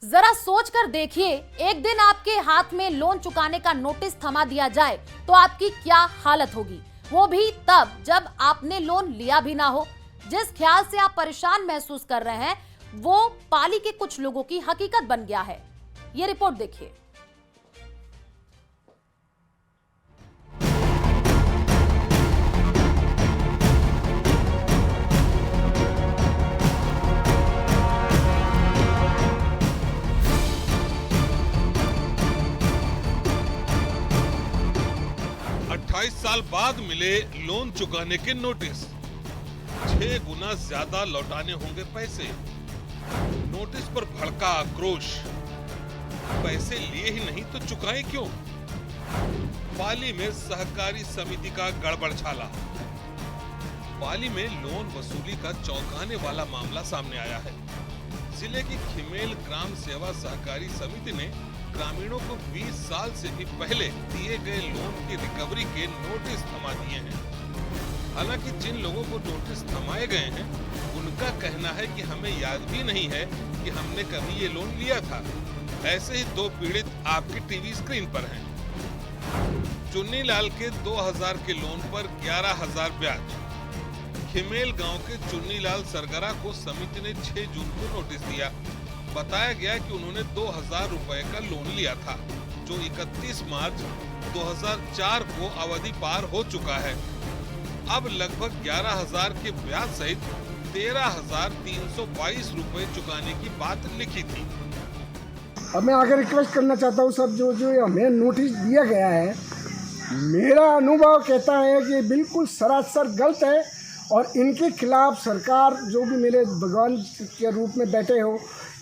जरा सोच कर देखिए, एक दिन आपके हाथ में लोन चुकाने का नोटिस थमा दिया जाए तो आपकी क्या हालत होगी। वो भी तब जब आपने लोन लिया भी ना हो। जिस ख्याल से आप परेशान महसूस कर रहे हैं वो पाली के कुछ लोगों की हकीकत बन गया है। ये रिपोर्ट देखिए। साल बाद मिले लोन चुकाने के नोटिस, 6 गुना ज्यादा लौटाने होंगे पैसे। नोटिस पर भड़का आक्रोश, पैसे लिए ही नहीं तो चुकाए क्यों। पाली में सहकारी समिति का गड़बड़झाला। पाली में लोन वसूली का चौंकाने वाला मामला सामने आया है। जिले की खिमेल ग्राम सेवा सहकारी समिति ने ग्रामीणों को 20 साल से भी पहले दिए गए लोन की रिकवरी के नोटिस थमा दिए हैं। हालांकि जिन लोगों को नोटिस थमाए गए हैं उनका कहना है कि हमें याद भी नहीं है कि हमने कभी ये लोन लिया था। ऐसे ही 2 पीड़ित आपकी टीवी स्क्रीन पर हैं। चुन्नी लाल के 2000 के लोन पर 11,000 ब्याज। खिमेल गांव के चुन्नी लाल सरगरा को समिति ने 6 जून को नोटिस दिया। बताया गया कि उन्होंने 2,000 रुपए का लोन लिया था जो 31 मार्च 2004 को अवधि पार हो चुका है। अब लगभग 11,000 के ब्याज सहित 13,322 रुपए चुकाने की बात लिखी थी। अब मैं आगे रिक्वेस्ट करना चाहता हूँ सब जो हमें नोटिस दिया गया है, मेरा अनुभव कहता है कि बिल्कुल सरासर गलत है और इनके खिलाफ सरकार जो भी मेरे भगवान के रूप में बैठे हो,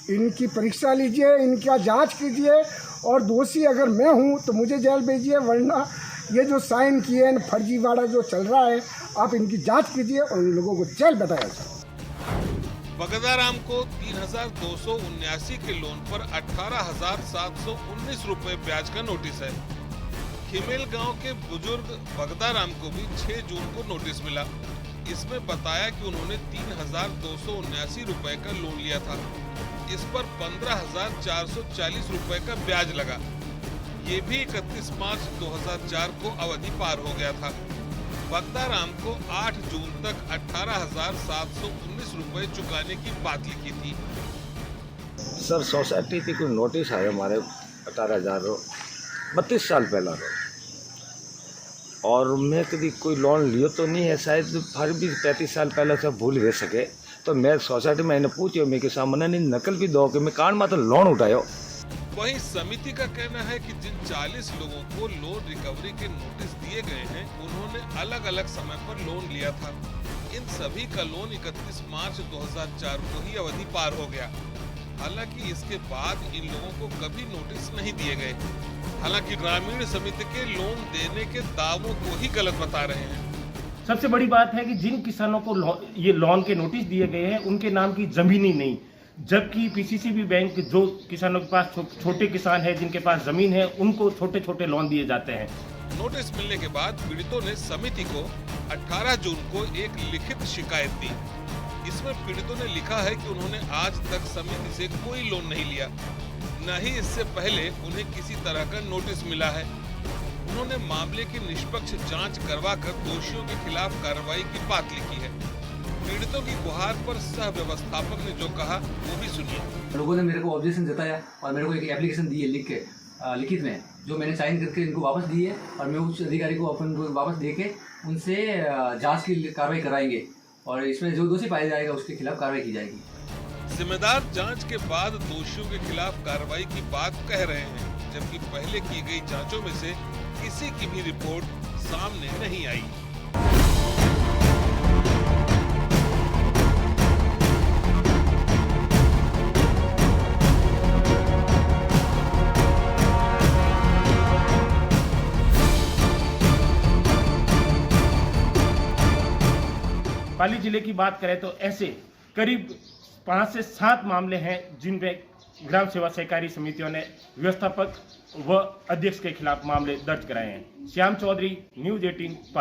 इनकी परीक्षा लीजिए, इनका जांच कीजिए और दोषी अगर मैं हूं तो मुझे जेल भेजिए, वरना ये जो साइन किए हैं फर्जीवाड़ा जो चल रहा है आप इनकी जांच कीजिए और इन लोगों को जेल बताया जाए। बगदाराम को 3,279 के लोन पर 18,719 रुपए ब्याज का नोटिस है। खिमेल गांव के बुजुर्ग बगदाराम को भी 6 जून को नोटिस मिला। इसमें बताया कि उन्होंने 3,279 रुपए का लोन लिया था। इस पर 15,440 रुपए का ब्याज लगा। ये भी 31 मार्च 2004 को अवधि पार हो गया था। बगदाराम को 8 जून तक 18,719 रुपए चुकाने की बात लिखी थी। सर सोसाइटी की कोई नोटिस आया हमारे 18,000 32 साल पहला और मैं कभी कोई लोन लियो तो नहीं है, शायद फिर भी 35 साल पहले से भूल रह सके। तो मैं सोसाइटी में पूछो मेरे सामने नहीं नकल भी दो कि मैं कान मात्र लोन उठायो। वहीं समिति का कहना है कि जिन 40 लोगों को लोन रिकवरी के नोटिस दिए गए हैं उन्होंने अलग अलग समय पर लोन लिया था। इन सभी का लोन 31 मार्च 2004 को ही अवधि पार हो गया। हालांकि इसके बाद इन लोगों को कभी नोटिस नहीं दिए गए। हालांकि ग्रामीण समिति के लोन देने के दावों को ही गलत बता रहे हैं। सबसे बड़ी बात है कि जिन किसानों को ये लोन के नोटिस दिए गए हैं उनके नाम की जमीन ही नहीं, जबकि पीसीसीबी बैंक जो किसानों के पास छोटे किसान है जिनके पास जमीन है उनको छोटे छोटे लोन दिए जाते हैं। नोटिस मिलने के बाद पीड़ितों ने समिति को 18 जून को एक लिखित शिकायत दी। इसमें पीड़ितों ने लिखा है कि उन्होंने आज तक समिति से कोई लोन नहीं लिया, न ही इससे पहले उन्हें किसी तरह का नोटिस मिला है। उन्होंने मामले की निष्पक्ष जांच करवाकर दोषियों के खिलाफ कार्रवाई की बात लिखी है। पीड़ितों की गुहार पर सह व्यवस्थापक ने जो कहा वो भी सुनिए। लोगों ने मेरे को ऑब्जेक्शन जताया और मेरे को एक एप्लीकेशन दी है लिख के लिखित में, जो मैंने साइन करके इनको वापस दी है और मैं उच्च अधिकारी को अपन वापस दे के उनसे जांच की कार्रवाई कराएंगे और इसमें जो दोषी पाया जाएगा उसके खिलाफ कार्रवाई की जाएगी। जिम्मेदार जांच के बाद दोषियों के खिलाफ कार्रवाई की बात कह रहे हैं, जबकि पहले की गई जांचों में से किसी की भी रिपोर्ट सामने नहीं आई। पाली जिले की बात करें तो ऐसे करीब 5 से 7 मामले हैं जिनमें ग्राम सेवा सहकारी समितियों ने व्यवस्थापक व अध्यक्ष के खिलाफ मामले दर्ज कराए हैं। श्याम चौधरी, न्यूज़ 18 पाली।